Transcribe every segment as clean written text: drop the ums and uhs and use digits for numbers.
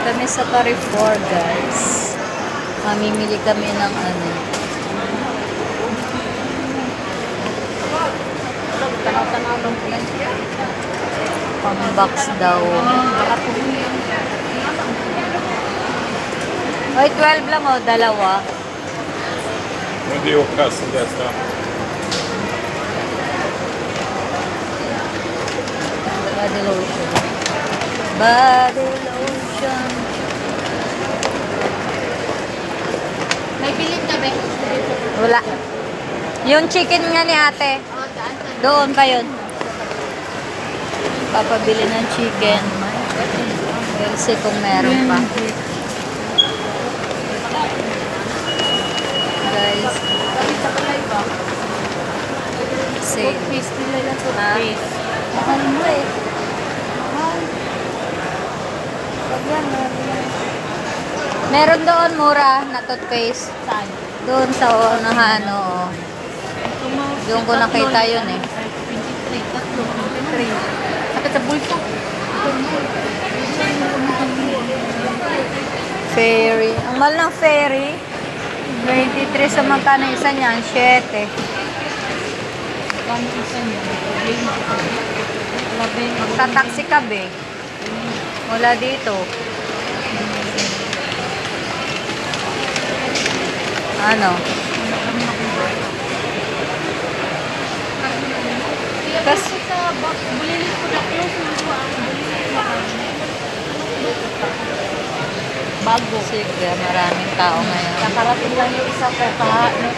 Kami sa Carrefour, guys. Mamimili kami ng ano. Pang-box daw. Oy, 12 lang oh, dalawa. Hindi yung kasi desta. Body lotion. Body lotion. May bilid ka ba? Wala. Yung chicken nga ni ate. Doon pa yun. Papabili ng chicken. We'll see kung meron pa. Guys. Sale. Toothpaste nila lang toothpaste. Mahal mo eh. Meron doon mura na toothpaste. Saan? Doon sa unahan, oo. Doon ko nakita yun eh. 23, tatlo, 23. Sakit sa bulso. Fairy. Ang mahal ng fairy. 23 sa magkano isa niyan? 7. Kano isa niya? Magta-taxi ka be. Wala dito. Ano? Kasi sa bulilit ko na close bago. Sige, maraming tao ngayon. Nakarating lang yung isa ko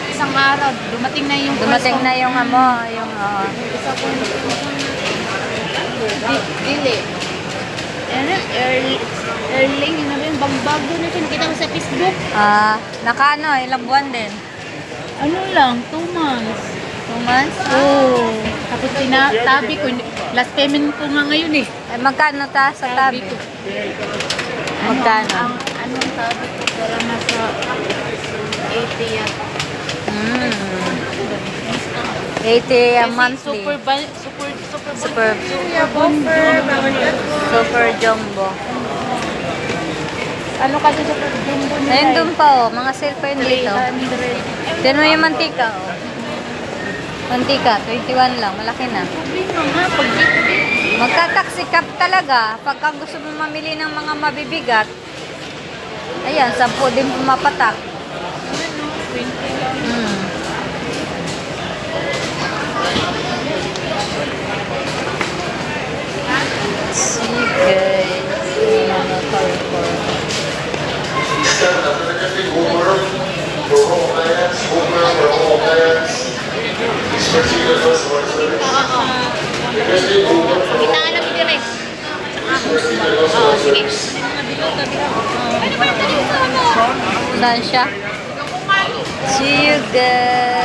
isang araw. Dumating na yung Dumating na yung amo, yung isa ko dili. Erling, yun na ba yung bago na siya. Nakita ko sa Facebook. nakano, ilang buwan din? Ano lang, 2 months. 2 months? Oo. Tapos tabi ko, last payment ko nga ngayon eh. Eh, magkano ta sa tabi? ko. Magkano? Anong tabi ko? Para nasa 80 yan. 80 a monthly. Super Super jumbo. Ano kasi super jumbo nila? Ayun doon pa oh, mga sale pa yun dito. Tiyan mo yung mantika oh. Mantika, 21 lang, malaki na. Magta-taxi cab talaga pagka gusto mo mamili ng mga mabibigat. Ayan, 10 din pumapatak. Sige. Mga Carrefour. Kita nga namin din rin. Oo, sige. Saan siya? See you guys.